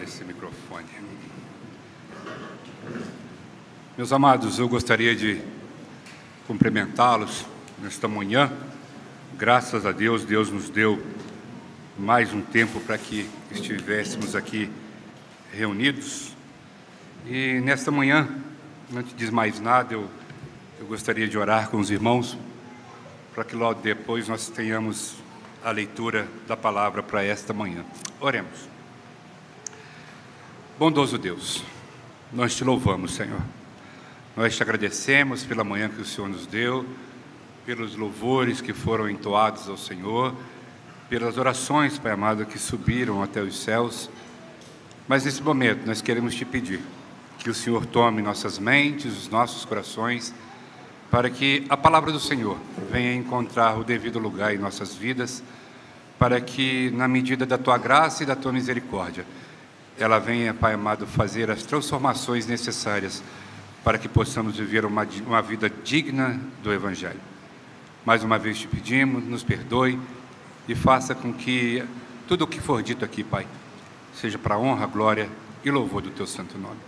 esse microfone. Meus amados, eu gostaria de cumprimentá-los nesta manhã. Graças a Deus, Deus nos deu mais um tempo para que estivéssemos aqui reunidos. E nesta manhã, antes de mais nada, eu gostaria de orar com os irmãos para que logo depois nós tenhamos a leitura da palavra para esta manhã. Oremos. Bondoso Deus, nós te louvamos, Senhor. Nós te agradecemos pela manhã que o Senhor nos deu, pelos louvores que foram entoados ao Senhor, pelas orações, Pai amado, que subiram até os céus. Mas nesse momento nós queremos te pedir que o Senhor tome nossas mentes, os nossos corações, para que a palavra do Senhor venha encontrar o devido lugar em nossas vidas, para que, na medida da Tua graça e da Tua misericórdia, ela venha, Pai amado, fazer as transformações necessárias para que possamos viver uma vida digna do Evangelho. Mais uma vez te pedimos, nos perdoe e faça com que tudo o que for dito aqui, Pai, seja para a honra, glória e louvor do Teu santo nome.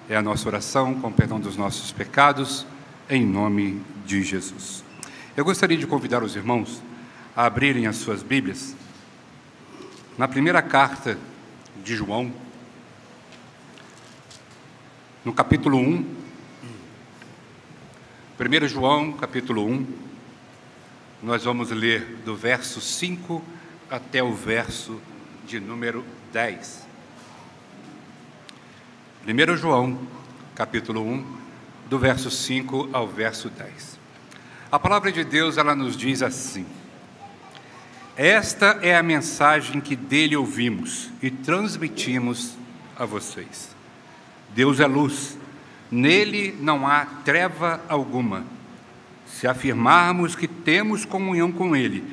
É a nossa oração com perdão dos nossos pecados, em nome de Jesus. Eu gostaria de convidar os irmãos a abrirem as suas Bíblias na primeira carta de João, no capítulo 1, 1 João, capítulo 1, nós vamos ler do verso 5 até o verso de número 10. 1 João, capítulo 1, do verso 5 ao verso 10. A palavra de Deus, ela nos diz assim: esta é a mensagem que dele ouvimos e transmitimos a vocês. Deus é luz, nele não há treva alguma. Se afirmarmos que temos comunhão com ele,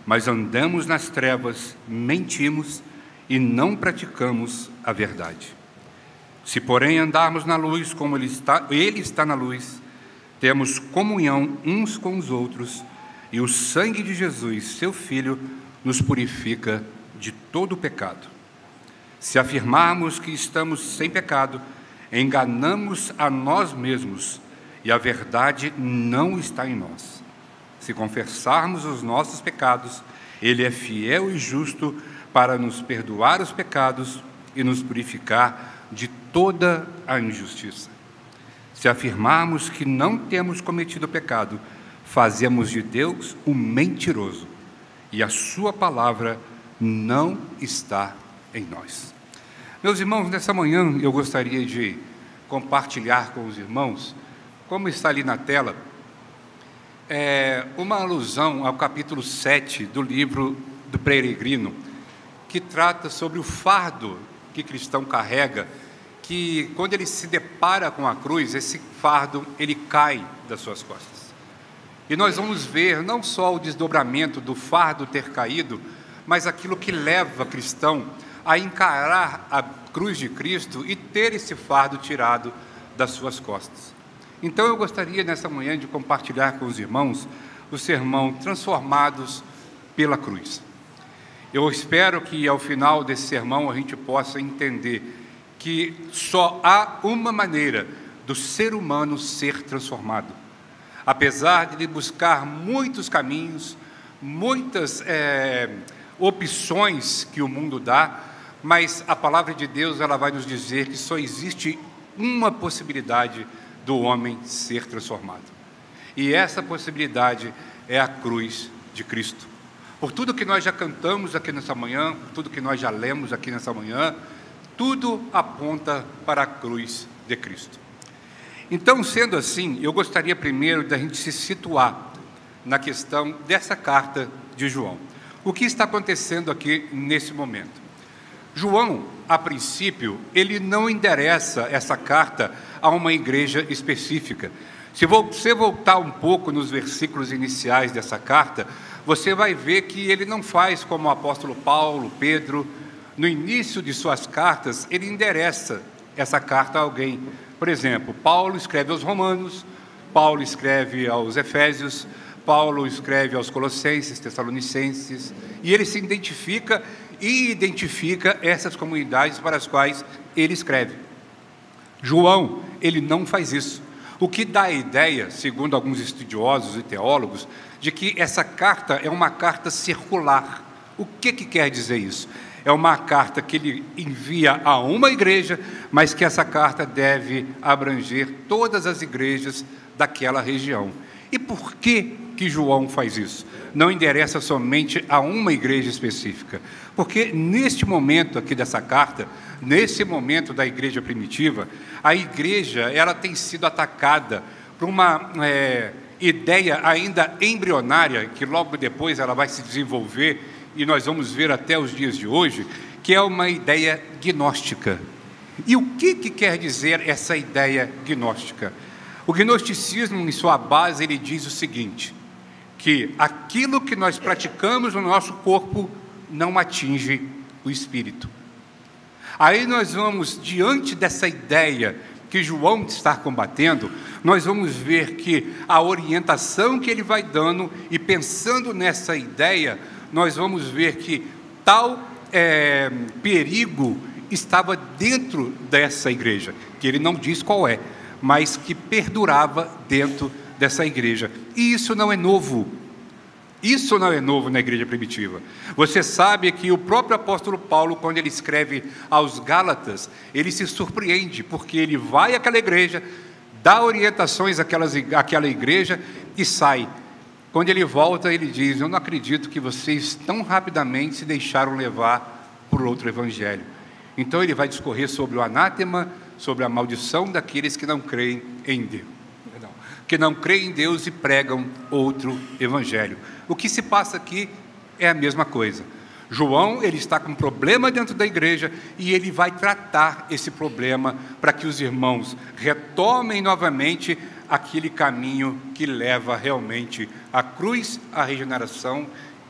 mas andamos nas trevas, mentimos e não praticamos a verdade. Se, porém, andarmos na luz como ele está na luz, temos comunhão uns com os outros, e o sangue de Jesus, seu Filho, nos purifica de todo o pecado. Se afirmarmos que estamos sem pecado, enganamos a nós mesmos, e a verdade não está em nós. Se confessarmos os nossos pecados, ele é fiel e justo para nos perdoar os pecados e nos purificar de toda a injustiça. Se afirmarmos que não temos cometido pecado, fazemos de Deus um mentiroso, e a sua palavra não está em nós. Meus irmãos, nessa manhã eu gostaria de compartilhar com os irmãos, como está ali na tela, uma alusão ao capítulo 7 do livro do Peregrino, que trata sobre o fardo que o cristão carrega, que quando ele se depara com a cruz, esse fardo ele cai das suas costas. E nós vamos ver não só o desdobramento do fardo ter caído, mas aquilo que leva o cristão a encarar a cruz de Cristo e ter esse fardo tirado das suas costas. Então eu gostaria nessa manhã de compartilhar com os irmãos o sermão Transformados pela Cruz. Eu espero que ao final desse sermão a gente possa entender que só há uma maneira do ser humano ser transformado. Apesar de ele buscar muitos caminhos, muitas opções que o mundo dá, mas a palavra de Deus ela vai nos dizer que só existe uma possibilidade do homem ser transformado. E essa possibilidade é a cruz de Cristo. Por tudo que nós já cantamos aqui nessa manhã, por tudo que nós já lemos aqui nessa manhã, tudo aponta para a cruz de Cristo. Então, sendo assim, eu gostaria primeiro da gente se situar na questão dessa carta de João. O que está acontecendo aqui nesse momento? João, a princípio, ele não endereça essa carta a uma igreja específica. Se você voltar um pouco nos versículos iniciais dessa carta, você vai ver que ele não faz como o apóstolo Paulo, Pedro. No início de suas cartas, ele endereça essa carta a alguém. Por exemplo, Paulo escreve aos Romanos, Paulo escreve aos Efésios, Paulo escreve aos Colossenses, Tessalonicenses, e ele se identifica e identifica essas comunidades para as quais ele escreve. João, ele não faz isso, o que dá a ideia, segundo alguns estudiosos e teólogos, de que essa carta é uma carta circular. O que quer dizer isso? É uma carta que ele envia a uma igreja, mas que essa carta deve abranger todas as igrejas daquela região. E por que João faz isso? Não endereça somente a uma igreja específica, porque neste momento aqui dessa carta, nesse momento da igreja primitiva, a igreja ela tem sido atacada por uma ideia ainda embrionária, que logo depois ela vai se desenvolver, e nós vamos ver até os dias de hoje, que é uma ideia gnóstica. E o que quer dizer essa ideia gnóstica? O gnosticismo, em sua base, ele diz o seguinte, que aquilo que nós praticamos no nosso corpo não atinge o espírito. Aí nós vamos, diante dessa ideia que João está combatendo, nós vamos ver que a orientação que ele vai dando, e pensando nessa ideia, nós vamos ver que tal perigo estava dentro dessa igreja, que ele não diz qual é, mas que perdurava dentro dessa igreja. E isso não é novo. Isso não é novo na igreja primitiva. Você sabe que o próprio apóstolo Paulo, quando ele escreve aos Gálatas, ele se surpreende, porque ele vai àquela igreja, dá orientações àquela igreja e sai. Quando ele volta, ele diz: eu não acredito que vocês tão rapidamente se deixaram levar por outro evangelho. Então ele vai discorrer sobre o anátema, sobre a maldição daqueles que não creem em Deus, que não creem em Deus e pregam outro evangelho. O que se passa aqui é a mesma coisa. João, ele está com um problema dentro da igreja e ele vai tratar esse problema para que os irmãos retomem novamente aquele caminho que leva realmente à cruz, à regeneração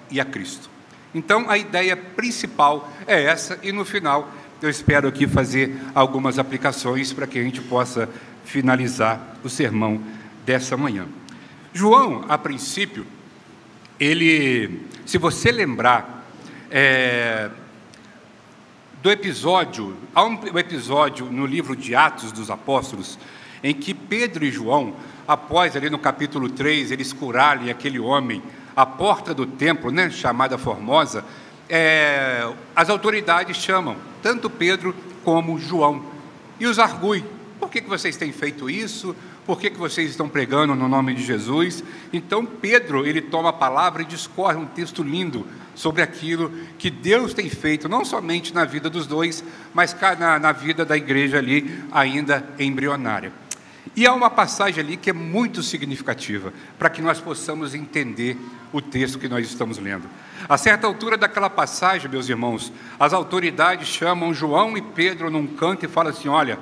e a Cristo. Então, a ideia principal é essa, e no final eu espero aqui fazer algumas aplicações para que a gente possa finalizar o sermão dessa manhã. João, a princípio, ele, se você lembrar do episódio, há um episódio no livro de Atos dos Apóstolos, em que Pedro e João, após ali no capítulo 3, eles curarem aquele homem à porta do templo, chamada Formosa, as autoridades chamam tanto Pedro como João e os arguem: por que vocês têm feito isso? Por que vocês estão pregando no nome de Jesus? Então Pedro, ele toma a palavra e discorre um texto lindo sobre aquilo que Deus tem feito, não somente na vida dos dois, mas na vida da igreja ali, ainda embrionária. E há uma passagem ali que é muito significativa, para que nós possamos entender o texto que nós estamos lendo. A certa altura daquela passagem, meus irmãos, as autoridades chamam João e Pedro num canto e falam assim: olha,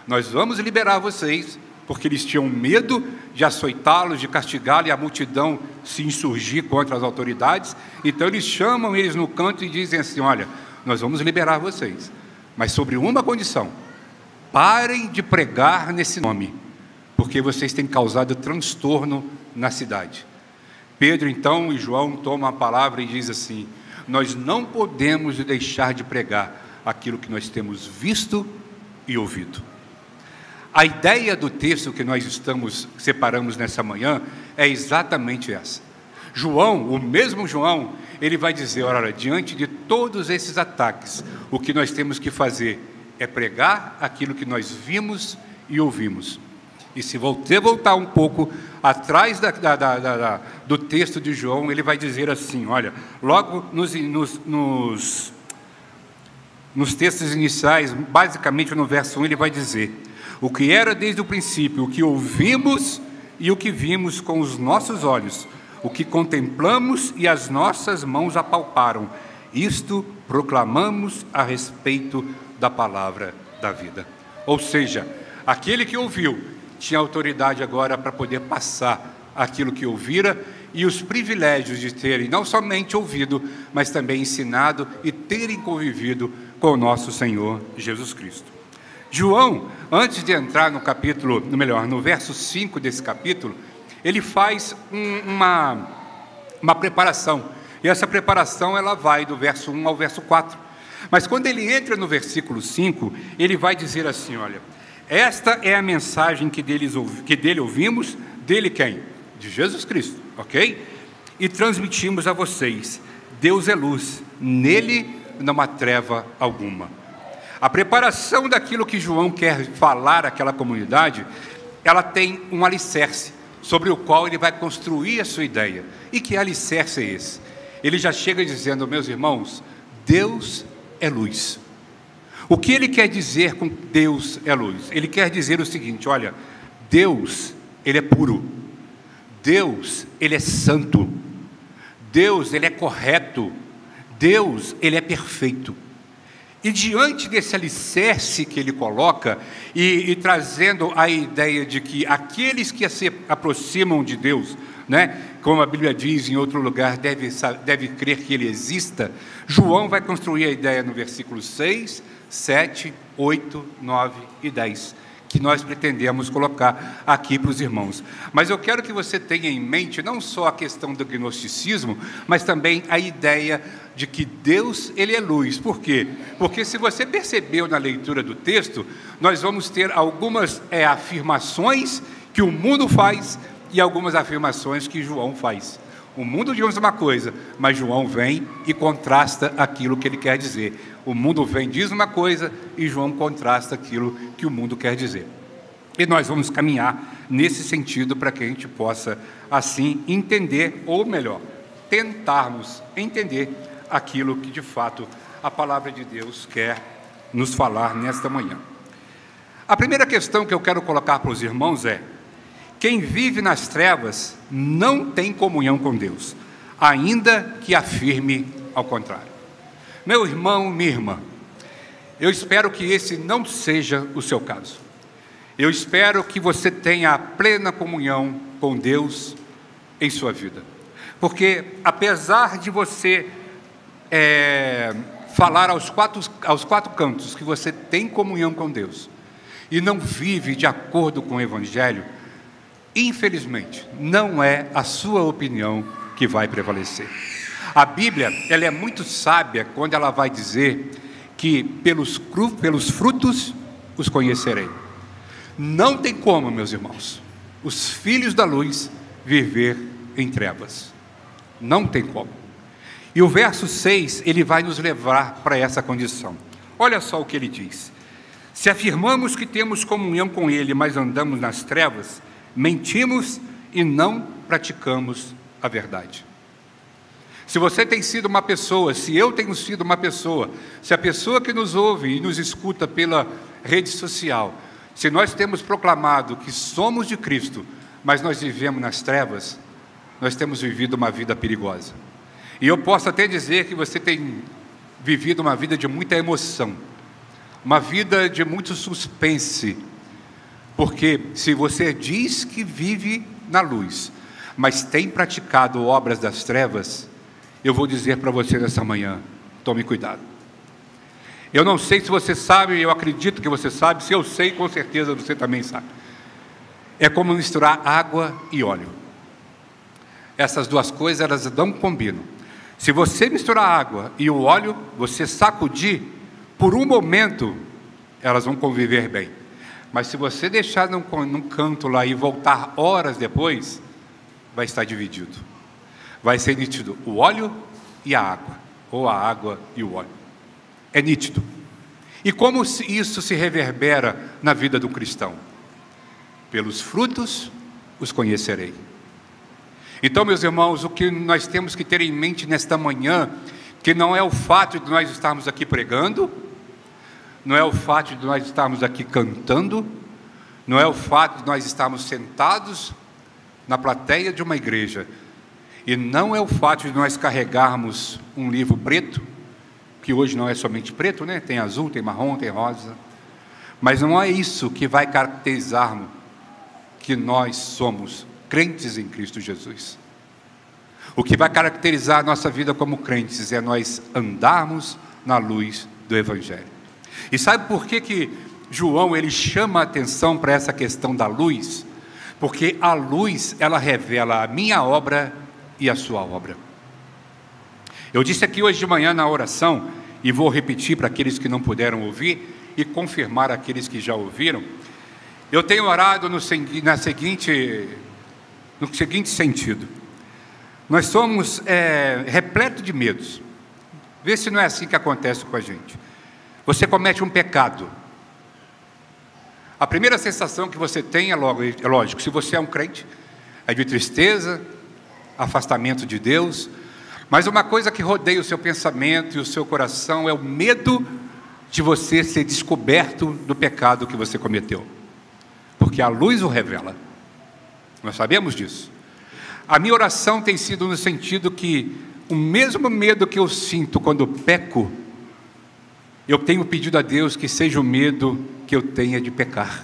nós vamos liberar vocês, porque eles tinham medo de açoitá-los, de castigá-los, e a multidão se insurgir contra as autoridades. Então eles chamam eles no canto e dizem assim: olha, nós vamos liberar vocês, mas sobre uma condição: parem de pregar nesse nome, porque vocês têm causado transtorno na cidade. Pedro então e João tomam a palavra e diz assim: nós não podemos deixar de pregar aquilo que nós temos visto e ouvido. A ideia do texto que nós separamos nessa manhã é exatamente essa. João, o mesmo João, ele vai dizer: olha, diante de todos esses ataques, o que nós temos que fazer é pregar aquilo que nós vimos e ouvimos. E se você voltar um pouco atrás do texto de João, ele vai dizer assim, olha, logo nos textos iniciais, basicamente no verso 1, ele vai dizer: o que era desde o princípio, o que ouvimos e o que vimos com os nossos olhos, o que contemplamos e as nossas mãos apalparam, isto proclamamos a respeito da palavra da vida. Ou seja, aquele que ouviu tinha autoridade agora para poder passar aquilo que ouvira e os privilégios de terem não somente ouvido, mas também ensinado e terem convivido com o nosso Senhor Jesus Cristo. João, antes de entrar no verso 5 desse capítulo, ele faz uma preparação. E essa preparação ela vai do verso 1 ao verso 4. Mas quando ele entra no versículo 5, ele vai dizer assim, olha, esta é a mensagem que dele ouvimos, dele quem? De Jesus Cristo, ok? E transmitimos a vocês, Deus é luz, nele não há treva alguma. A preparação daquilo que João quer falar àquela comunidade, ela tem um alicerce, sobre o qual ele vai construir a sua ideia. E que alicerce é esse? Ele já chega dizendo, meus irmãos, Deus é luz. O que ele quer dizer com Deus é luz? Ele quer dizer o seguinte, olha, Deus, ele é puro. Deus, ele é santo. Deus, ele é correto. Deus, ele é perfeito. E diante desse alicerce que ele coloca, e trazendo a ideia de que aqueles que se aproximam de Deus, né, como a Bíblia diz em outro lugar, deve crer que ele exista, João vai construir a ideia no versículo 6, 7, 8, 9 e 10, que nós pretendemos colocar aqui para os irmãos. Mas eu quero que você tenha em mente não só a questão do gnosticismo, mas também a ideia de que Deus, ele é luz. Por quê? Porque se você percebeu na leitura do texto, nós vamos ter algumas afirmações que o mundo faz e algumas afirmações que João faz. O mundo diz uma coisa, mas João vem e contrasta aquilo que ele quer dizer. O mundo vem, diz uma coisa, e João contrasta aquilo que o mundo quer dizer. E nós vamos caminhar nesse sentido para que a gente possa, assim, entender, ou melhor, tentarmos entender aquilo que, de fato, a palavra de Deus quer nos falar nesta manhã. A primeira questão que eu quero colocar para os irmãos é: quem vive nas trevas não tem comunhão com Deus, ainda que afirme ao contrário. Meu irmão, minha irmã, eu espero que esse não seja o seu caso. Eu espero que você tenha a plena comunhão com Deus em sua vida. Porque, apesar de você falar aos quatro cantos que você tem comunhão com Deus e não vive de acordo com o Evangelho, infelizmente, não é a sua opinião que vai prevalecer. A Bíblia, ela é muito sábia quando ela vai dizer que pelos frutos os conhecerei. Não tem como, meus irmãos, os filhos da luz viver em trevas. Não tem como. E o verso 6, ele vai nos levar para essa condição. Olha só o que ele diz: se afirmamos que temos comunhão com ele, mas andamos nas trevas, mentimos e não praticamos a verdade. Se você tem sido uma pessoa, se eu tenho sido uma pessoa, se a pessoa que nos ouve e nos escuta pela rede social, se nós temos proclamado que somos de Cristo, mas nós vivemos nas trevas, nós temos vivido uma vida perigosa. E eu posso até dizer que você tem vivido uma vida de muita emoção, uma vida de muito suspense, porque se você diz que vive na luz, mas tem praticado obras das trevas, eu vou dizer para você nessa manhã, tome cuidado. Eu não sei se você sabe, eu acredito que você sabe, se eu sei, com certeza você também sabe. É como misturar água e óleo. Essas duas coisas, elas não combinam. Se você misturar a água e o óleo, você sacudir, por um momento, elas vão conviver bem. Mas se você deixar num canto lá e voltar horas depois, vai estar dividido. Vai ser nítido o óleo e a água, ou a água e o óleo. É nítido. E como isso se reverbera na vida do cristão? Pelos frutos os conhecerei. Então, meus irmãos, o que nós temos que ter em mente nesta manhã, que não é o fato de nós estarmos aqui pregando, não é o fato de nós estarmos aqui cantando, não é o fato de nós estarmos sentados na plateia de uma igreja, e não é o fato de nós carregarmos um livro preto, que hoje não é somente preto, né? Tem azul, tem marrom, tem rosa, mas não é isso que vai caracterizar que nós somos crentes em Cristo Jesus. O que vai caracterizar a nossa vida como crentes é nós andarmos na luz do Evangelho. E sabe por que João ele chama a atenção para essa questão da luz? Porque a luz, ela revela a minha obra e a sua obra. Eu disse aqui hoje de manhã na oração, e vou repetir para aqueles que não puderam ouvir, e confirmar aqueles que já ouviram. Eu tenho orado no seguinte sentido. Nós somos repletos de medos. Vê se não é assim que acontece com a gente. Você comete um pecado. A primeira sensação que você tem é lógico, se você é um crente, é de tristeza, afastamento de Deus. Mas uma coisa que rodeia o seu pensamento e o seu coração é o medo de você ser descoberto do pecado que você cometeu. Porque a luz o revela. Nós sabemos disso. A minha oração tem sido no sentido que o mesmo medo que eu sinto quando peco, eu tenho pedido a Deus que seja o medo que eu tenha de pecar,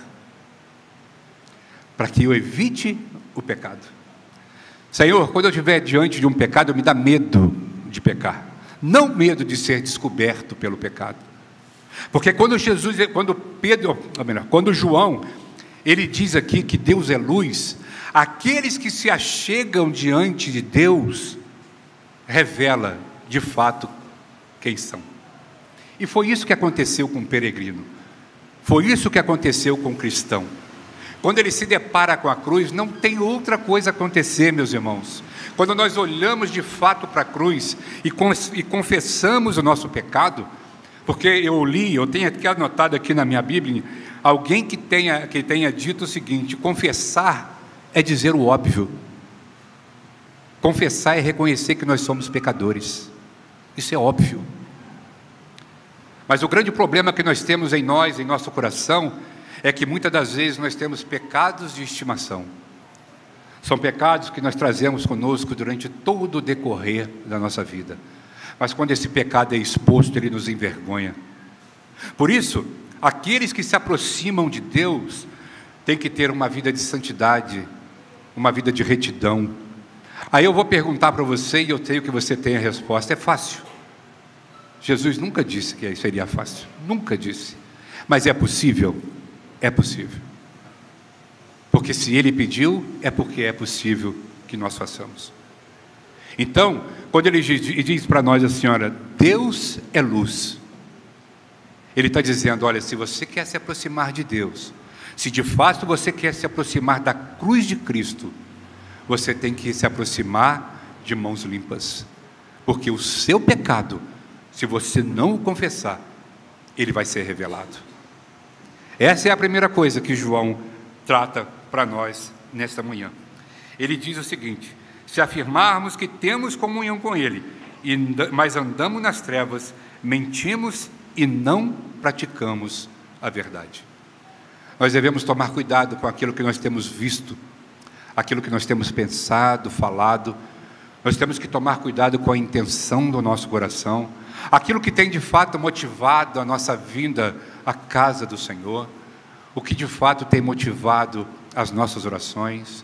para que eu evite o pecado. Senhor, quando eu estiver diante de um pecado, me dá medo de pecar, não medo de ser descoberto pelo pecado. Porque quando João, ele diz aqui que Deus é luz, aqueles que se achegam diante de Deus, revela de fato quem são. E foi isso que aconteceu com o peregrino, foi isso que aconteceu com o cristão. Quando ele se depara com a cruz, não tem outra coisa acontecer, meus irmãos. Quando nós olhamos de fato para a cruz e confessamos o nosso pecado, porque eu tenho aqui anotado aqui na minha Bíblia, alguém que tenha dito o seguinte: confessar é dizer o óbvio. Confessar é reconhecer que nós somos pecadores. Isso é óbvio. Mas o grande problema que nós temos em nosso coração, é que muitas das vezes nós temos pecados de estimação. São pecados que nós trazemos conosco durante todo o decorrer da nossa vida. Mas quando esse pecado é exposto, ele nos envergonha. Por isso, aqueles que se aproximam de Deus têm que ter uma vida de santidade, uma vida de retidão. Aí eu vou perguntar para você, e eu tenho que você tenha a resposta. É fácil? Jesus nunca disse que seria fácil, nunca disse. Mas é possível? É possível. Porque se Ele pediu, é porque é possível que nós façamos. Então, quando Ele diz para nós assim, olha, Deus é luz, Ele está dizendo, olha, se você quer se aproximar de Deus, se de fato você quer se aproximar da cruz de Cristo, você tem que se aproximar de mãos limpas. Porque o seu pecado, se você não o confessar, ele vai ser revelado. Essa é a primeira coisa que João trata para nós nesta manhã. Ele diz o seguinte: se afirmarmos que temos comunhão com Ele, mas andamos nas trevas, mentimos e não praticamos a verdade. Nós devemos tomar cuidado com aquilo que nós temos visto, aquilo que nós temos pensado, falado. Nós temos que tomar cuidado com a intenção do nosso coração, aquilo que tem de fato motivado a nossa vinda à casa do Senhor, o que de fato tem motivado as nossas orações,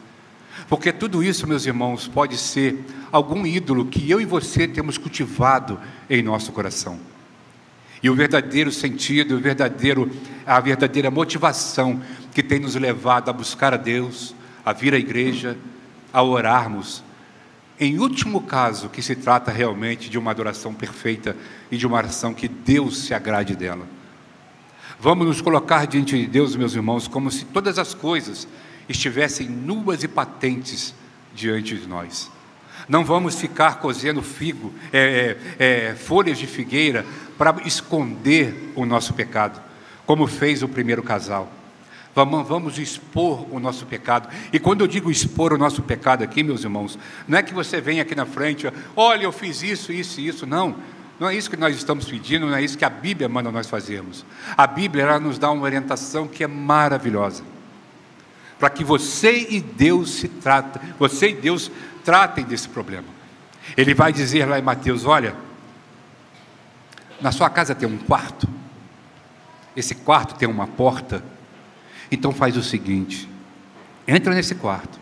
porque tudo isso, meus irmãos, pode ser algum ídolo que eu e você temos cultivado em nosso coração. E o verdadeiro sentido, a verdadeira motivação que tem nos levado a buscar a Deus, a vir à igreja, a orarmos, em último caso, que se trata realmente de uma adoração perfeita e de uma oração que Deus se agrade dela. Vamos nos colocar diante de Deus, meus irmãos, como se todas as coisas estivessem nuas e patentes diante de nós. Não vamos ficar cozendo folhas de figueira para esconder o nosso pecado, como fez o primeiro casal. Vamos expor o nosso pecado. E quando eu digo expor o nosso pecado aqui, meus irmãos, não é que você venha aqui na frente, olha, eu fiz isso, isso e isso. Não é isso que nós estamos pedindo, não é isso que a Bíblia manda nós fazermos. A Bíblia, ela nos dá uma orientação que é maravilhosa, para que você e Deus tratem desse problema. Ele vai dizer lá em Mateus, olha, na sua casa tem um quarto, esse quarto tem uma porta. Então faz o seguinte, entra nesse quarto,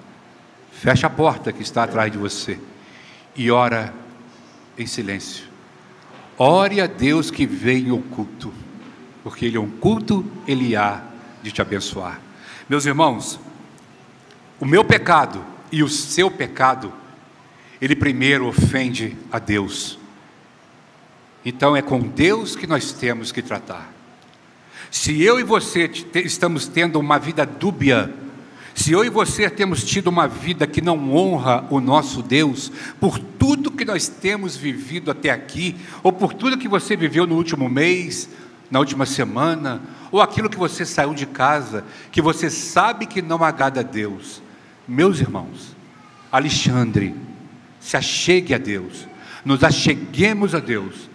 fecha a porta que está atrás de você e ora em silêncio. Ore a Deus que vem oculto, porque Ele é oculto, Ele há de te abençoar. Meus irmãos, o meu pecado e o seu pecado, ele primeiro ofende a Deus, Então é com Deus que nós temos que tratar. Se eu e você estamos tendo uma vida dúbia, se eu e você temos tido uma vida que não honra o nosso Deus, por tudo que nós temos vivido até aqui, ou por tudo que você viveu no último mês, na última semana, ou aquilo que você saiu de casa, que você sabe que não agrada a Deus, meus irmãos, Alexandre, se achegue a Deus, nos acheguemos a Deus,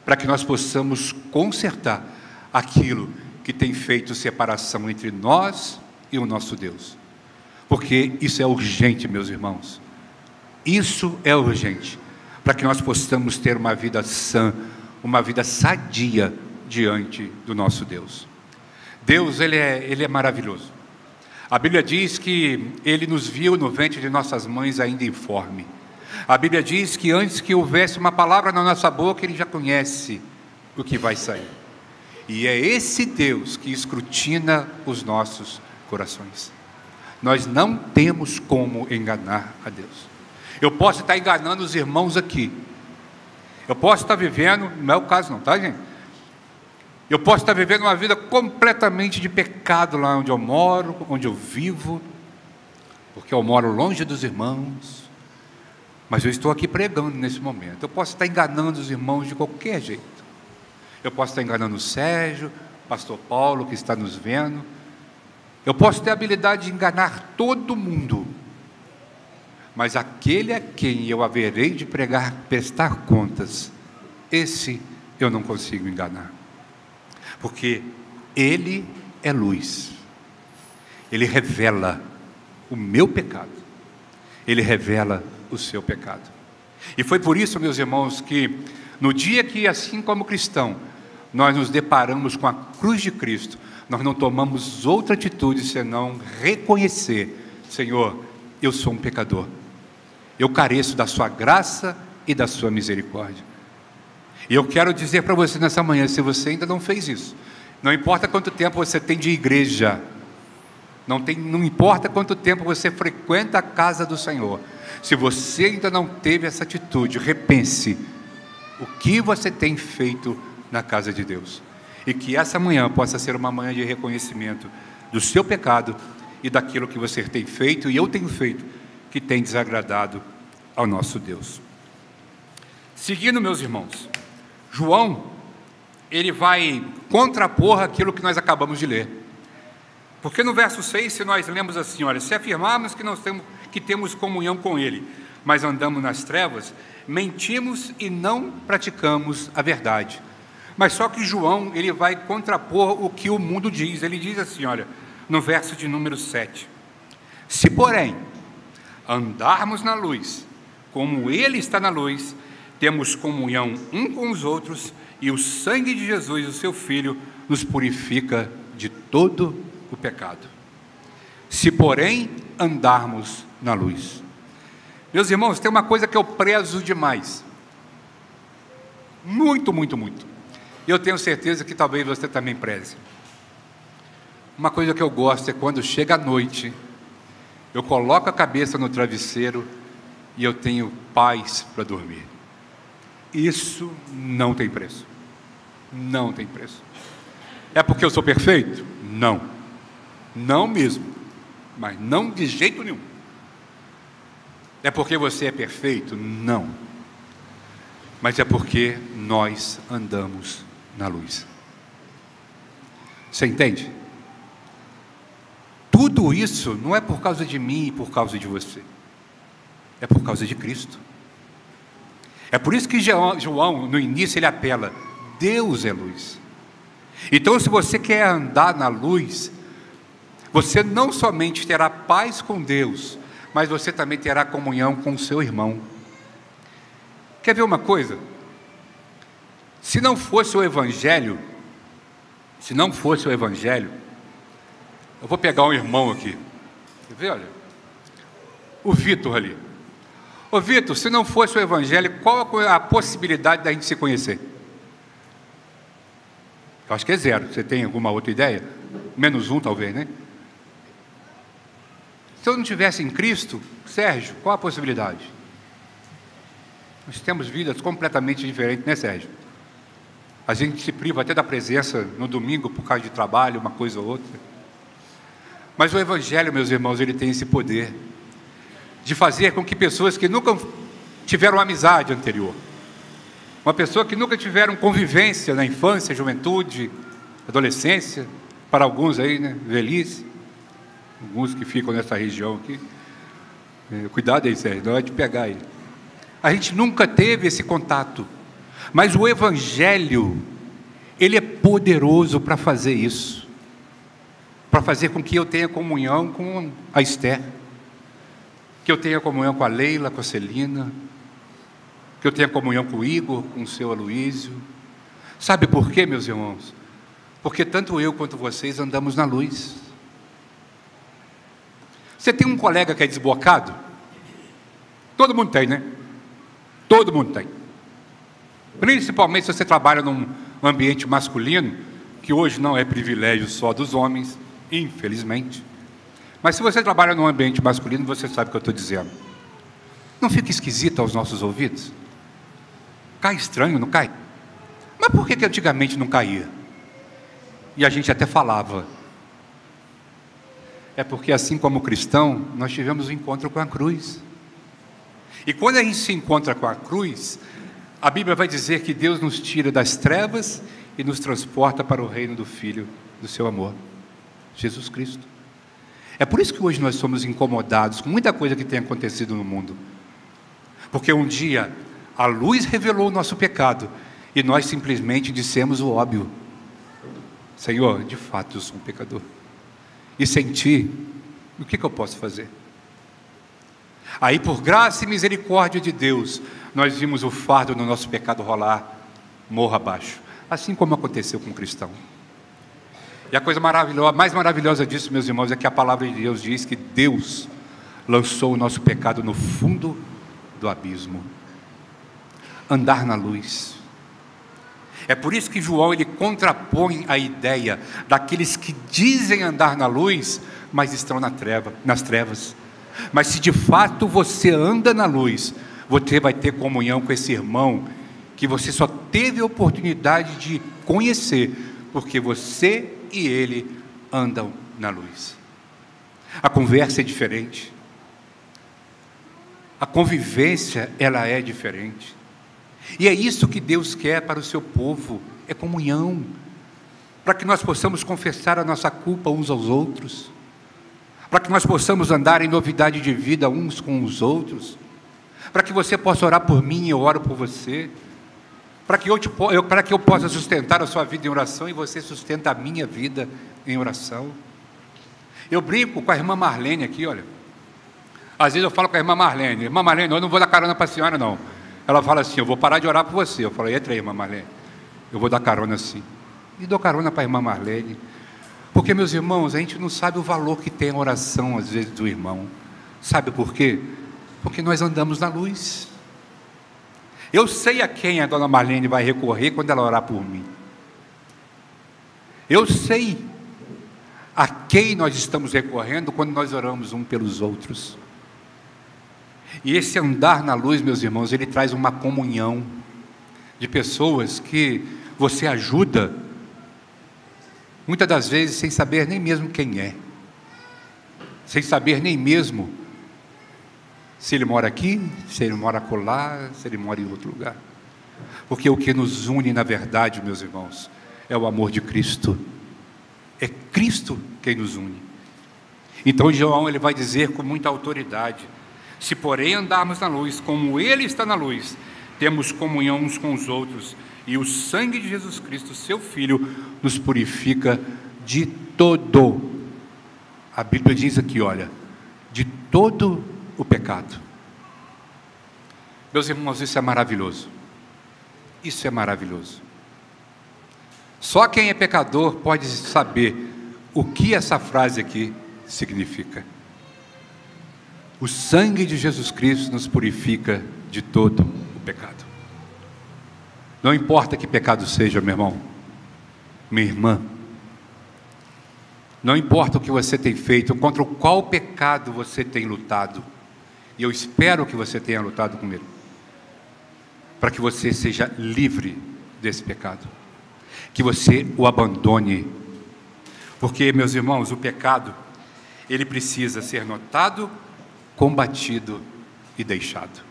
para que nós possamos consertar aquilo que tem feito separação entre nós e o nosso Deus. Porque isso é urgente, meus irmãos. Isso é urgente, para que nós possamos ter uma vida sã, uma vida sadia diante do nosso Deus. Deus, Ele é maravilhoso. A Bíblia diz que Ele nos viu no ventre de nossas mães ainda informe. A Bíblia diz que antes que houvesse uma palavra na nossa boca, Ele já conhece o que vai sair. E é esse Deus que escrutina os nossos corações. Nós não temos como enganar a Deus. Eu posso estar enganando os irmãos aqui. Eu posso estar vivendo, não é o caso não, tá, gente? Eu posso estar vivendo uma vida completamente de pecado lá onde eu moro, onde eu vivo, porque eu moro longe dos irmãos, mas eu estou aqui pregando nesse momento. Eu posso estar enganando os irmãos de qualquer jeito. Eu posso estar enganando o Sérgio, o pastor Paulo que está nos vendo. Eu posso ter a habilidade de enganar todo mundo, mas aquele a quem eu haverei de prestar contas, esse eu não consigo enganar, porque Ele é luz, Ele revela o meu pecado, Ele revela o seu pecado. E foi por isso, meus irmãos, que no dia que, assim como cristão, nós nos deparamos com a cruz de Cristo, nós não tomamos outra atitude senão reconhecer: Senhor, eu sou um pecador, eu careço da sua graça e da sua misericórdia. E eu quero dizer para você nessa manhã, se você ainda não fez isso, não importa quanto tempo você tem de igreja, não importa quanto tempo você frequenta a casa do Senhor, se você ainda não teve essa atitude, repense o que você tem feito na casa de Deus. E que essa manhã possa ser uma manhã de reconhecimento do seu pecado e daquilo que você tem feito e eu tenho feito, que tem desagradado ao nosso Deus. Seguindo, meus irmãos, João, ele vai contrapor aquilo que nós acabamos de ler. Porque no verso 6, se nós lemos assim, olha, se afirmarmos que temos comunhão com Ele, mas andamos nas trevas, mentimos e não praticamos a verdade. Mas só que João, ele vai contrapor o que o mundo diz. Ele diz assim, olha, no verso de número 7. Se, porém, andarmos na luz, como Ele está na luz, temos comunhão um com os outros, e o sangue de Jesus, o seu Filho, nos purifica de todo o pecado. Se, porém, andarmos na luz. Meus irmãos, tem uma coisa que eu prezo demais. Muito, muito, muito. E eu tenho certeza que talvez você também preze. Uma coisa que eu gosto é quando chega a noite, eu coloco a cabeça no travesseiro e eu tenho paz para dormir. Isso não tem preço. Não tem preço. É porque eu sou perfeito? Não. Não mesmo. Mas não de jeito nenhum. É porque você é perfeito? Não. Mas é porque nós andamos na luz. Você entende? Tudo isso não é por causa de mim e por causa de você. É por causa de Cristo. É por isso que João, no início, ele apela: Deus é luz. Então, se você quer andar na luz, você não somente terá paz com Deus, mas você também terá comunhão com o seu irmão. Quer ver uma coisa? Se não fosse o Evangelho, eu vou pegar um irmão aqui. Quer ver, olha? O Vitor ali. Ô Vitor, se não fosse o Evangelho, qual a possibilidade da gente se conhecer? Eu acho que é zero. Você tem alguma outra ideia? -1 talvez, né? Se eu não tivesse em Cristo, Sérgio, qual a possibilidade? Nós temos vidas completamente diferentes, né, Sérgio? A gente se priva até da presença no domingo por causa de trabalho, uma coisa ou outra. Mas o Evangelho, meus irmãos, ele tem esse poder de fazer com que pessoas que nunca tiveram amizade anterior, uma pessoa que nunca tiveram convivência na infância, juventude, adolescência, para alguns aí, né, velhice, alguns que ficam nessa região aqui, cuidado aí, Sérgio, não é de pegar aí. A gente nunca teve esse contato, mas o Evangelho, ele é poderoso para fazer isso, para fazer com que eu tenha comunhão com a Esther, que eu tenha comunhão com a Leila, com a Celina, que eu tenha comunhão com o Igor, com o seu Aloísio. Sabe por quê, meus irmãos? Porque tanto eu quanto vocês andamos na luz. Você tem um colega que é desbocado? Todo mundo tem, né? Todo mundo tem. Principalmente se você trabalha num ambiente masculino, que hoje não é privilégio só dos homens, infelizmente. Mas se você trabalha num ambiente masculino, você sabe o que eu estou dizendo. Não fica esquisito aos nossos ouvidos? Cai estranho, não cai? Mas por que antigamente não caía? E a gente até falava. É porque assim como cristão, nós tivemos um encontro com a cruz. E quando a gente se encontra com a cruz, a Bíblia vai dizer que Deus nos tira das trevas e nos transporta para o reino do Filho do seu amor, Jesus Cristo. É por isso que hoje nós somos incomodados com muita coisa que tem acontecido no mundo. Porque um dia a luz revelou o nosso pecado e nós simplesmente dissemos o óbvio: Senhor, de fato eu sou um pecador. E sem Ti, o que eu posso fazer? Aí, por graça e misericórdia de Deus, nós vimos o fardo do nosso pecado rolar morro abaixo, assim como aconteceu com o cristão. E a coisa maravilhosa, mais maravilhosa disso, meus irmãos, é que a palavra de Deus diz que Deus lançou o nosso pecado no fundo do abismo. Andar na luz. É por isso que João, ele contrapõe a ideia daqueles que dizem andar na luz, mas estão nas trevas. Mas se de fato você anda na luz, você vai ter comunhão com esse irmão que você só teve a oportunidade de conhecer, porque você e ele andam na luz. A conversa é diferente. A convivência, ela é diferente. E é isso que Deus quer para o seu povo, é comunhão, para que nós possamos confessar a nossa culpa uns aos outros, para que nós possamos andar em novidade de vida uns com os outros, para que você possa orar por mim e eu oro por você, para que eu possa sustentar a sua vida em oração e você sustenta a minha vida em oração. Eu brinco com a irmã Marlene aqui, olha. Às vezes eu falo com a irmã Marlene: irmã Marlene, eu não vou dar carona para a senhora, não. Ela fala assim: eu vou parar de orar por você. Eu falo: entra aí, irmã Marlene, eu vou dar carona sim. E dou carona para a irmã Marlene. Porque, meus irmãos, a gente não sabe o valor que tem a oração, às vezes, do irmão. Sabe por quê? Porque nós andamos na luz. Eu sei a quem a dona Marlene vai recorrer quando ela orar por mim. Eu sei a quem nós estamos recorrendo quando nós oramos um pelos outros. E esse andar na luz, meus irmãos, ele traz uma comunhão de pessoas que você ajuda, muitas das vezes sem saber nem mesmo quem é, sem saber nem mesmo se ele mora aqui, se ele mora acolá, se ele mora em outro lugar. Porque o que nos une, na verdade, meus irmãos, é o amor de Cristo. É Cristo quem nos une. Então João, ele vai dizer com muita autoridade: se porém andarmos na luz, como Ele está na luz, temos comunhão uns com os outros, e o sangue de Jesus Cristo, seu Filho, nos purifica de todo. A Bíblia diz aqui, olha, de todo o pecado. Meus irmãos, isso é maravilhoso. Isso é maravilhoso. Só quem é pecador pode saber o que essa frase aqui significa. O sangue de Jesus Cristo nos purifica de todo o pecado. Não importa que pecado seja, meu irmão, minha irmã. Não importa o que você tem feito, contra qual pecado você tem lutado. E eu espero que você tenha lutado com ele, para que você seja livre desse pecado. que você o abandone. Porque, meus irmãos, o pecado, ele precisa ser notado, combatido e deixado.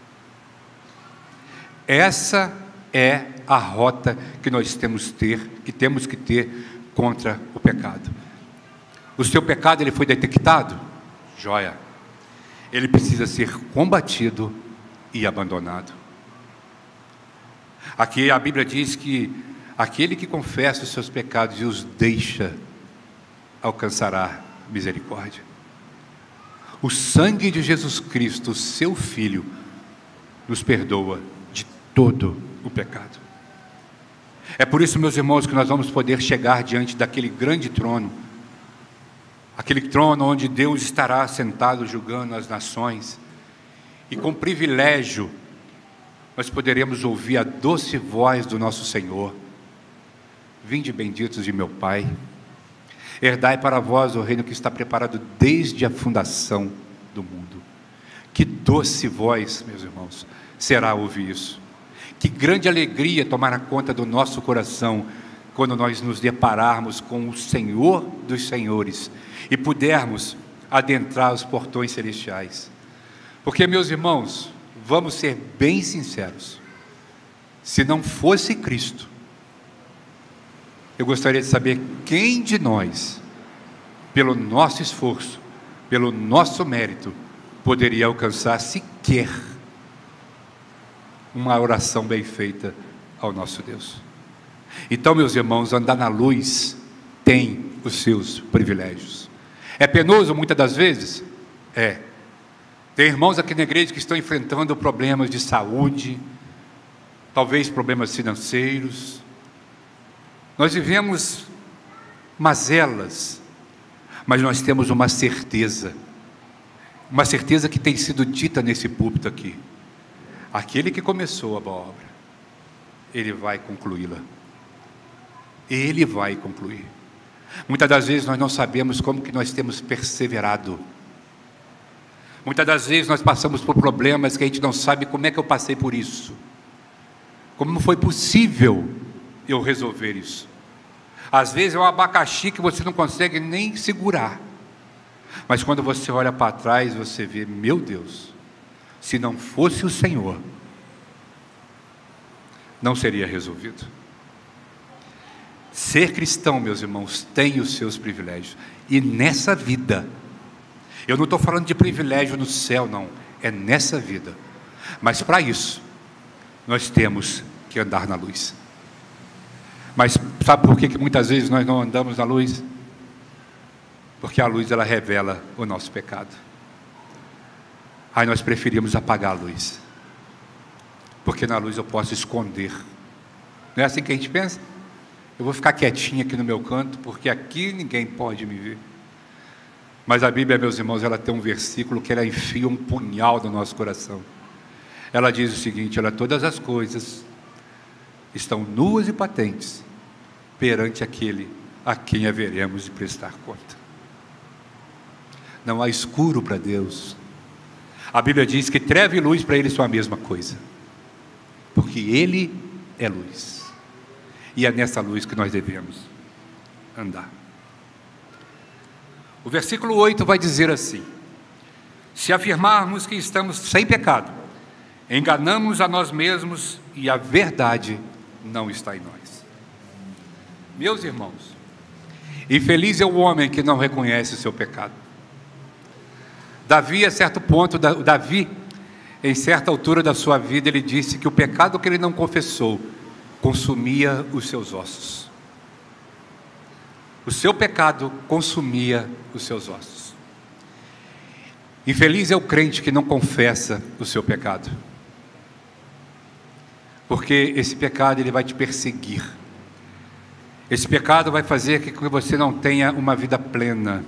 Essa é a rota que nós temos que ter contra o pecado. O seu pecado, ele foi detectado? Joia. Ele precisa ser combatido e abandonado. Aqui a Bíblia diz que aquele que confessa os seus pecados e os deixa, alcançará misericórdia. O sangue de Jesus Cristo, seu Filho, nos perdoa de todo o pecado. É por isso, meus irmãos, que nós vamos poder chegar diante daquele grande trono, aquele trono onde Deus estará sentado julgando as nações, e com privilégio nós poderemos ouvir a doce voz do nosso Senhor: vinde benditos de meu Pai, herdai para vós o reino que está preparado desde a fundação do mundo. Que doce voz, meus irmãos, será ouvir isso. Que grande alegria tomará conta do nosso coração quando nós nos depararmos com o Senhor dos Senhores e pudermos adentrar os portões celestiais. Porque, meus irmãos, vamos ser bem sinceros, se não fosse Cristo, eu gostaria de saber quem de nós, pelo nosso esforço, pelo nosso mérito, poderia alcançar sequer uma oração bem feita ao nosso Deus. Então, meus irmãos, andar na luz tem os seus privilégios. É penoso muitas das vezes? É. Tem irmãos aqui na igreja que estão enfrentando problemas de saúde, talvez problemas financeiros. Nós vivemos mazelas, mas nós temos uma certeza que tem sido dita nesse púlpito aqui: aquele que começou a boa obra, ele vai concluí-la. Ele vai concluir. Muitas das vezes nós não sabemos como que nós temos perseverado. Muitas das vezes nós passamos por problemas que a gente não sabe como é que eu passei por isso. Como foi possível eu resolver isso? Às vezes é um abacaxi que você não consegue nem segurar. Mas quando você olha para trás, você vê: meu Deus, se não fosse o Senhor, não seria resolvido. Ser cristão, meus irmãos, tem os seus privilégios. E nessa vida, eu não estou falando de privilégio no céu, não. É nessa vida. Mas para isso, nós temos que andar na luz. Mas sabe por que muitas vezes nós não andamos na luz? Porque a luz, ela revela o nosso pecado. Aí nós preferimos apagar a luz. Porque na luz eu posso esconder. Não é assim que a gente pensa? Eu vou ficar quietinho aqui no meu canto, porque aqui ninguém pode me ver. Mas a Bíblia, meus irmãos, ela tem um versículo que ela enfia um punhal no nosso coração. Ela diz o seguinte: todas as coisas estão nuas e patentes perante aquele a quem haveremos de prestar conta. Não há escuro para Deus. A Bíblia diz que treva e luz para Ele são a mesma coisa, porque Ele é luz, e é nessa luz que nós devemos andar. O versículo 8 vai dizer assim: se afirmarmos que estamos sem pecado, enganamos a nós mesmos e a verdade não está em nós. Meus irmãos, infeliz é o homem que não reconhece o seu pecado. Davi, a certo ponto, em certa altura da sua vida, ele disse que o pecado que ele não confessou consumia os seus ossos. O seu pecado consumia os seus ossos. Infeliz é o crente que não confessa o seu pecado, porque esse pecado ele vai te perseguir. Esse pecado vai fazer com que você não tenha uma vida plena.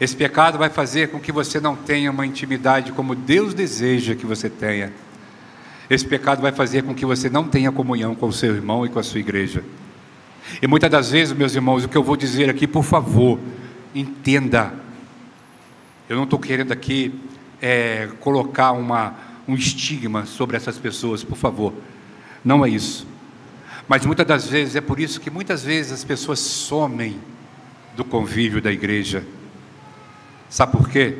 Esse pecado vai fazer com que você não tenha uma intimidade como Deus deseja que você tenha. Esse pecado vai fazer com que você não tenha comunhão com o seu irmão e com a sua igreja. E muitas das vezes, meus irmãos, o que eu vou dizer aqui, por favor, entenda. Eu não estou querendo aqui colocar um estigma sobre essas pessoas, por favor. Não é isso. Mas muitas das vezes, é por isso que muitas vezes as pessoas somem do convívio da igreja. Sabe por quê?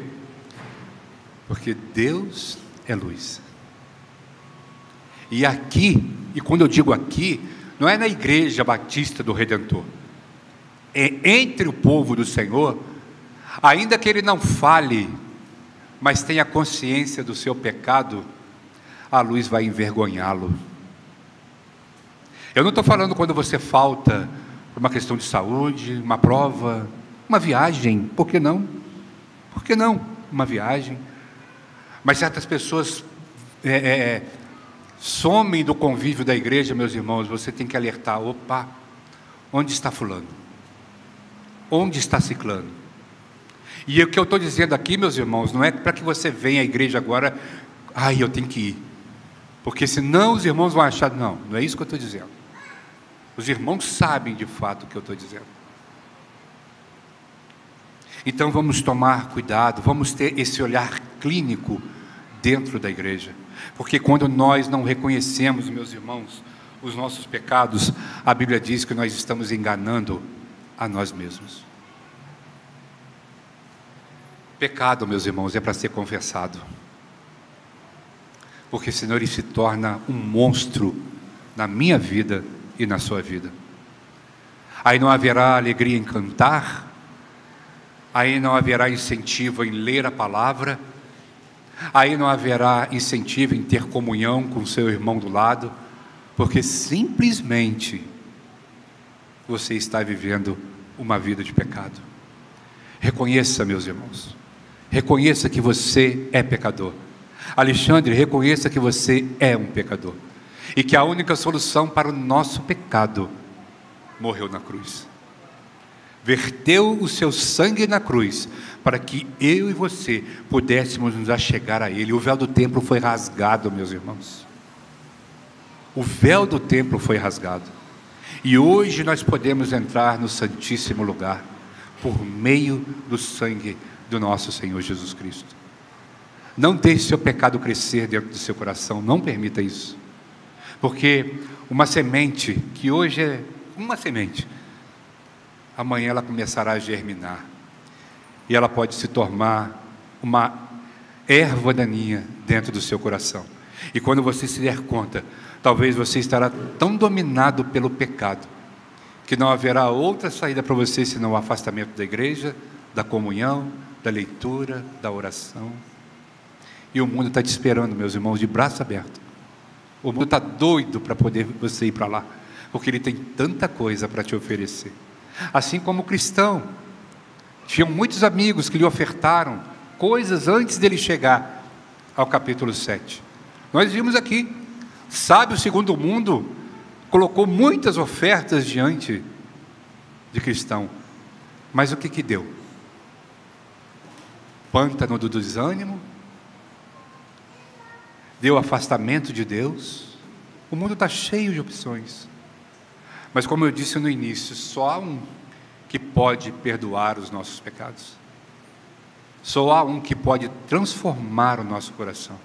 Porque Deus é luz. E aqui, e quando eu digo aqui, não é na igreja batista do Redentor, é entre o povo do Senhor, ainda que ele não fale, mas tenha consciência do seu pecado, a luz vai envergonhá-lo. Eu não estou falando quando você falta por uma questão de saúde, uma prova, uma viagem, por que não? Por que não uma viagem? Mas certas pessoas somem do convívio da igreja, meus irmãos. Você tem que alertar: opa, onde está fulano? Onde está ciclano? E o que eu estou dizendo aqui, meus irmãos, não é para que você venha à igreja agora, eu tenho que ir, porque senão os irmãos vão achar, não é isso que eu estou dizendo. Os irmãos sabem de fato o que eu estou dizendo. Então vamos tomar cuidado, vamos ter esse olhar clínico dentro da igreja, porque quando nós não reconhecemos, meus irmãos, os nossos pecados, a Bíblia diz que nós estamos enganando a nós mesmos. Pecado, meus irmãos, é para ser confessado, porque senão ele se torna um monstro na minha vida e na sua vida. Aí não haverá alegria em cantar, aí não haverá incentivo em ler a palavra, aí não haverá incentivo em ter comunhão com o seu irmão do lado, porque simplesmente você está vivendo uma vida de pecado. Reconheça, meus irmãos, reconheça que você é pecador. Alexandre, reconheça que você é um pecador, e que a única solução para o nosso pecado morreu na cruz. Verteu o seu sangue na cruz, para que eu e você pudéssemos nos achegar a Ele. O véu do templo foi rasgado, meus irmãos. O véu do templo foi rasgado. E hoje nós podemos entrar no Santíssimo Lugar, por meio do sangue do nosso Senhor Jesus Cristo. Não deixe seu pecado crescer dentro do seu coração, não permita isso. Porque uma semente, que hoje é uma semente, amanhã ela começará a germinar, e ela pode se tornar uma erva daninha dentro do seu coração. E quando você se der conta, talvez você estará tão dominado pelo pecado, que não haverá outra saída para você senão o afastamento da igreja, da comunhão, da leitura, da oração. E o mundo está te esperando, meus irmãos, de braço aberto. O mundo está doido para poder você ir para lá, porque ele tem tanta coisa para te oferecer. Assim como o cristão, tinham muitos amigos que lhe ofertaram coisas antes dele chegar ao capítulo 7. Nós vimos aqui, sábio segundo o mundo, colocou muitas ofertas diante de cristão, mas o que deu? Pântano do desânimo, deu afastamento de Deus. O mundo está cheio de opções, mas como eu disse no início, só há um que pode perdoar os nossos pecados, só há um que pode transformar o nosso coração.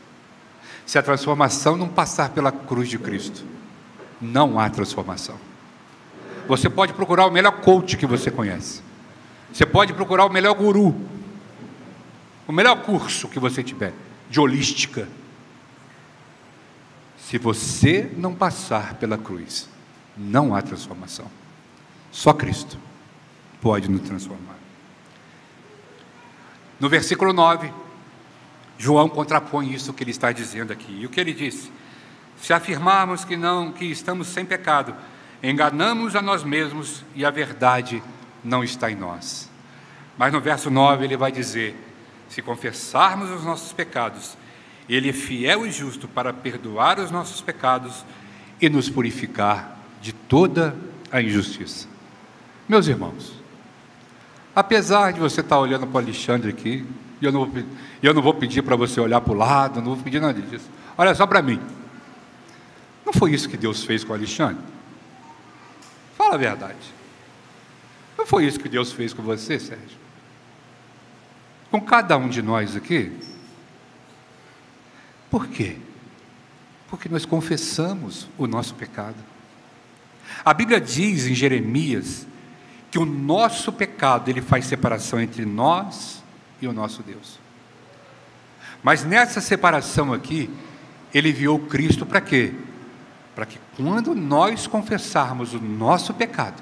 Se a transformação não passar pela cruz de Cristo, não há transformação. Você pode procurar o melhor coach que você conhece, você pode procurar o melhor guru, o melhor curso que você tiver, de holística. Se você não passar pela cruz, não há transformação. Só Cristo pode nos transformar. No versículo 9, João contrapõe isso que ele está dizendo aqui. E o que ele disse? Se afirmarmos que estamos sem pecado, enganamos a nós mesmos e a verdade não está em nós. Mas no verso 9 ele vai dizer: se confessarmos os nossos pecados, Ele é fiel e justo para perdoar os nossos pecados e nos purificar de toda a injustiça. Meus irmãos, apesar de você estar olhando para o Alexandre aqui, e eu não vou pedir para você olhar para o lado, não vou pedir nada disso. Olha só para mim. Não foi isso que Deus fez com o Alexandre? Fala a verdade. Não foi isso que Deus fez com você, Sérgio? Com cada um de nós aqui? Por quê? Porque nós confessamos o nosso pecado. A Bíblia diz em Jeremias que o nosso pecado, ele faz separação entre nós e o nosso Deus. Mas nessa separação aqui, ele enviou Cristo para quê? Para que quando nós confessarmos o nosso pecado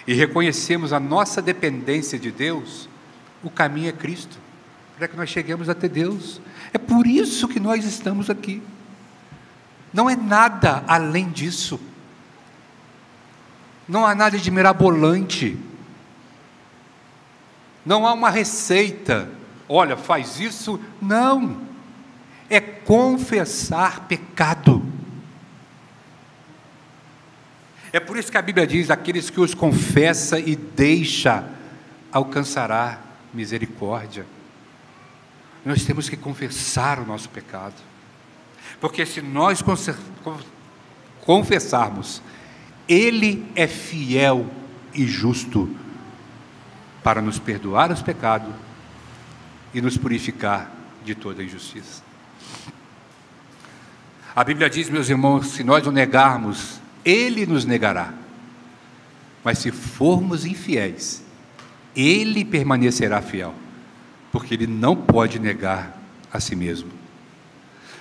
e reconhecemos a nossa dependência de Deus, o caminho é Cristo, para que nós cheguemos até Deus. É por isso que nós estamos aqui. Não é nada além disso. Não há nada de mirabolante. Não há uma receita. Olha, faz isso. Não. É confessar pecado. É por isso que a Bíblia diz: aqueles que os confessa e deixa, alcançará misericórdia. Nós temos que confessar o nosso pecado. Porque se nós confessarmos, Ele é fiel e justo para nos perdoar os pecados e nos purificar de toda injustiça. A Bíblia diz, meus irmãos, se nós o negarmos, Ele nos negará. Mas se formos infiéis, Ele permanecerá fiel, porque Ele não pode negar a si mesmo.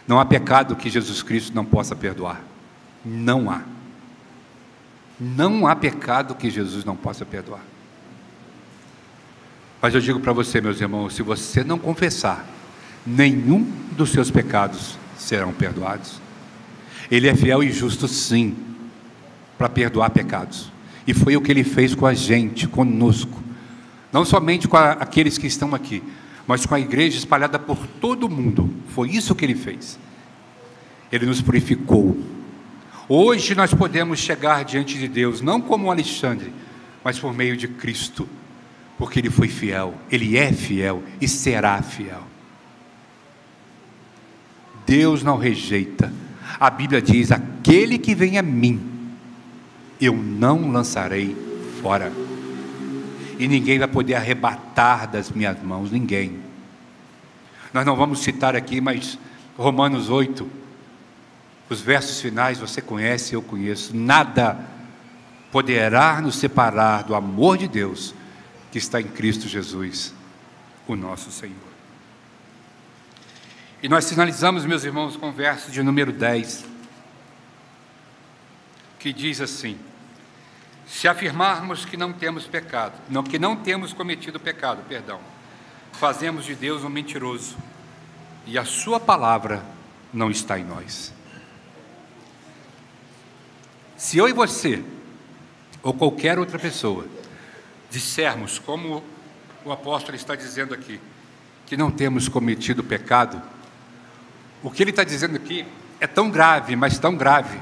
Não há pecado que Jesus Cristo não possa perdoar. Não há. Não há pecado que Jesus não possa perdoar. Mas eu digo para você, meus irmãos, se você não confessar, nenhum dos seus pecados serão perdoados. Ele é fiel e justo, sim, para perdoar pecados. E foi o que Ele fez com a gente, conosco. Não somente com aqueles que estão aqui, mas com a igreja espalhada por todo o mundo. Foi isso que Ele fez. Ele nos purificou. Hoje nós podemos chegar diante de Deus, não como Alexandre, mas por meio de Cristo, porque Ele foi fiel, Ele é fiel e será fiel. Deus não rejeita. A Bíblia diz: aquele que vem a mim, eu não lançarei fora. E ninguém vai poder arrebatar das minhas mãos, ninguém. Nós não vamos citar aqui, mas Romanos 8, os versos finais você conhece, eu conheço. Nada poderá nos separar do amor de Deus que está em Cristo Jesus, o nosso Senhor. E nós finalizamos, meus irmãos, com o verso de número 10, que diz assim: se afirmarmos que não temos pecado, que não temos cometido pecado, fazemos de Deus um mentiroso, e a sua palavra não está em nós. Se eu e você, ou qualquer outra pessoa, dissermos, como o apóstolo está dizendo aqui, que não temos cometido pecado, o que ele está dizendo aqui é tão grave, mas tão grave,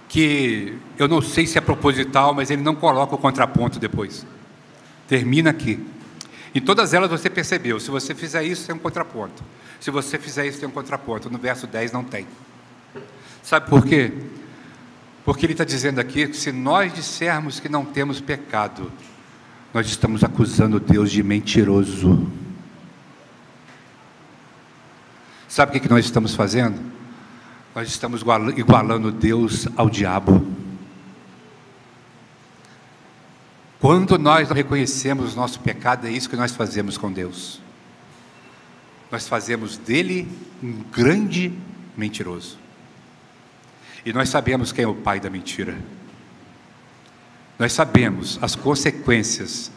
que eu não sei se é proposital, mas ele não coloca o contraponto depois. Termina aqui. Em todas elas você percebeu: se você fizer isso, tem um contraponto. Se você fizer isso, tem um contraponto. No verso 10 não tem. Sabe por quê? Porque ele está dizendo aqui que se nós dissermos que não temos pecado, nós estamos acusando Deus de mentiroso. Sabe o que nós estamos fazendo? Nós estamos igualando Deus ao diabo. Quando nós não reconhecemos o nosso pecado, é isso que nós fazemos com Deus. Nós fazemos dele um grande mentiroso. E nós sabemos quem é o pai da mentira. Nós sabemos as consequências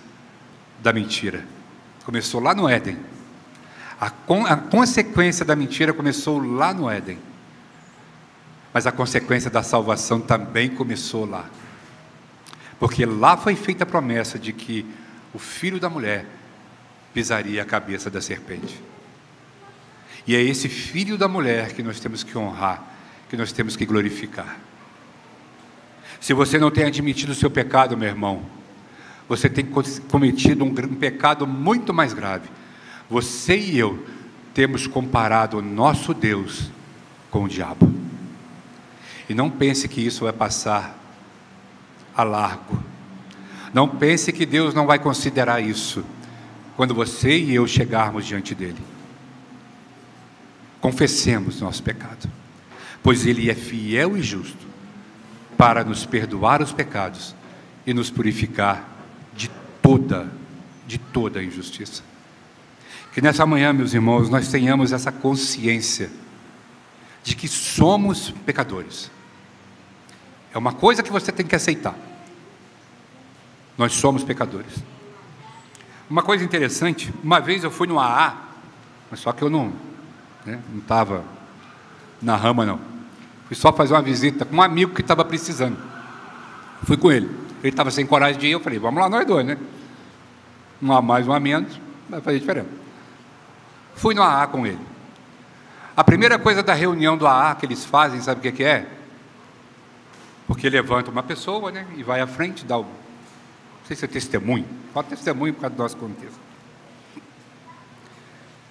da mentira. Começou lá no Éden. A consequência da mentira começou lá no Éden. Mas a consequência da salvação também começou lá. Porque lá foi feita a promessa de que o filho da mulher pisaria a cabeça da serpente. E é esse filho da mulher que nós temos que honrar, que nós temos que glorificar. Se você não tem admitido o seu pecado, meu irmão, você tem cometido um pecado muito mais grave. Você e eu temos comparado o nosso Deus com o diabo. E não pense que isso vai passar a largo. Não pense que Deus não vai considerar isso quando você e eu chegarmos diante dele. Confessemos nosso pecado, pois ele é fiel e justo para nos perdoar os pecados e nos purificar de toda injustiça. Que nessa manhã, meus irmãos, nós tenhamos essa consciência de que somos pecadores. É uma coisa que você tem que aceitar. Nós somos pecadores. Uma coisa interessante, uma vez eu fui no AA, mas só que eu não estava na rama não. Fui só fazer uma visita com um amigo que estava precisando. Fui com ele. Ele estava sem coragem de ir, eu falei, vamos lá nós dois, né? Um a mais, um a menos, vai fazer diferença. Fui no AA com ele. A primeira coisa da reunião do AA que eles fazem, sabe o que é? Porque levanta uma pessoa, né, e vai à frente, dá o... Não sei se é testemunho. Fala testemunho por causa do nosso contexto.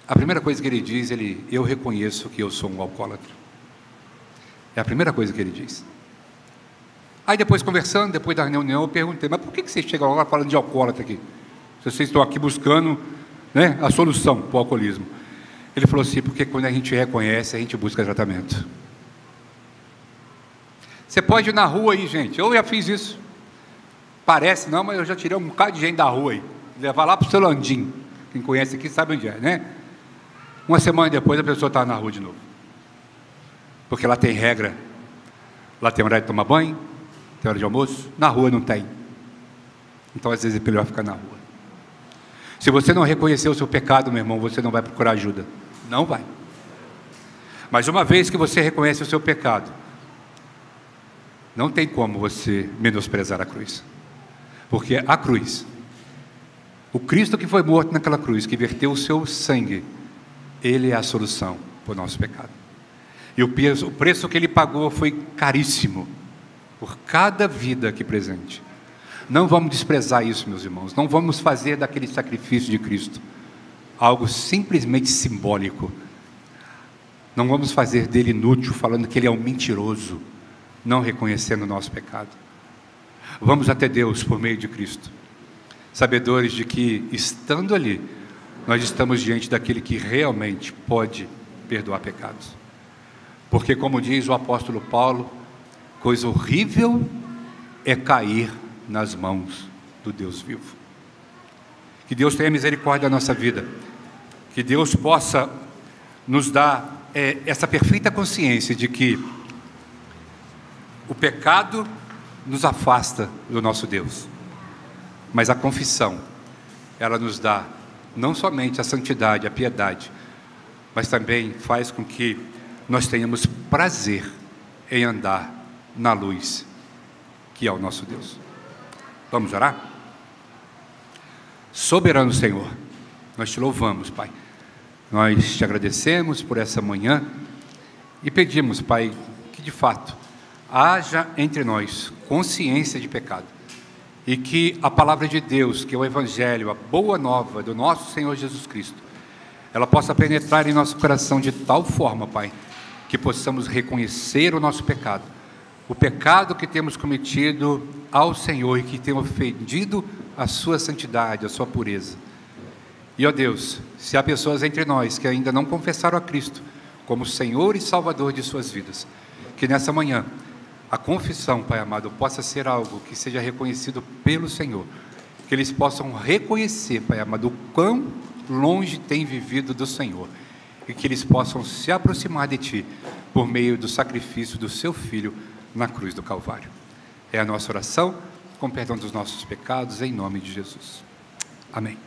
A primeira coisa que ele diz, eu reconheço que eu sou um alcoólatra. É a primeira coisa que ele diz. Aí depois conversando, depois da reunião, eu perguntei, mas por que vocês chegam agora falando de alcoólatra aqui? Se vocês estão aqui buscando, né, a solução para o alcoolismo. Ele falou assim, porque quando a gente reconhece, a gente busca tratamento. Você pode ir na rua aí, gente, eu já fiz isso. Parece não, mas eu já tirei um bocado de gente da rua aí. Levar lá para o seu Landim. Quem conhece aqui sabe onde é, né? Uma semana depois a pessoa está na rua de novo. Porque lá tem regra. Lá tem hora de tomar banho, tem hora de almoço. Na rua não tem. Então às vezes é melhor ficar na rua. Se você não reconhecer o seu pecado, meu irmão, você não vai procurar ajuda. Não vai. Mas uma vez que você reconhece o seu pecado, não tem como você menosprezar a cruz. Porque a cruz, o Cristo que foi morto naquela cruz, que verteu o seu sangue, Ele é a solução para o nosso pecado. E o preço que Ele pagou foi caríssimo, por cada vida aqui presente. Não vamos desprezar isso, meus irmãos. Não vamos fazer daquele sacrifício de Cristo algo simplesmente simbólico. Não vamos fazer dele inútil, falando que ele é um mentiroso, não reconhecendo o nosso pecado. Vamos até Deus por meio de Cristo, sabedores de que, estando ali, nós estamos diante daquele que realmente pode perdoar pecados. Porque, como diz o apóstolo Paulo, coisa horrível é cair nas mãos do Deus vivo. Que Deus tenha misericórdia da nossa vida, que Deus possa nos dar essa perfeita consciência de que o pecado nos afasta do nosso Deus, mas a confissão, ela nos dá não somente a santidade, a piedade, mas também faz com que nós tenhamos prazer em andar na luz, que é o nosso Deus. Vamos orar? Soberano Senhor, nós te louvamos, Pai. Nós te agradecemos por essa manhã e pedimos, Pai, que de fato haja entre nós consciência de pecado e que a palavra de Deus, que é o Evangelho, a boa nova do nosso Senhor Jesus Cristo, ela possa penetrar em nosso coração de tal forma, Pai, que possamos reconhecer o nosso pecado, o pecado que temos cometido ao Senhor e que tem ofendido a sua santidade, a sua pureza. E, ó Deus, se há pessoas entre nós que ainda não confessaram a Cristo como Senhor e Salvador de suas vidas, que nessa manhã a confissão, Pai amado, possa ser algo que seja reconhecido pelo Senhor, que eles possam reconhecer, Pai amado, o quão longe tem vivido do Senhor, e que eles possam se aproximar de Ti por meio do sacrifício do Seu Filho na cruz do Calvário. É a nossa oração, com perdão dos nossos pecados, em nome de Jesus. Amém.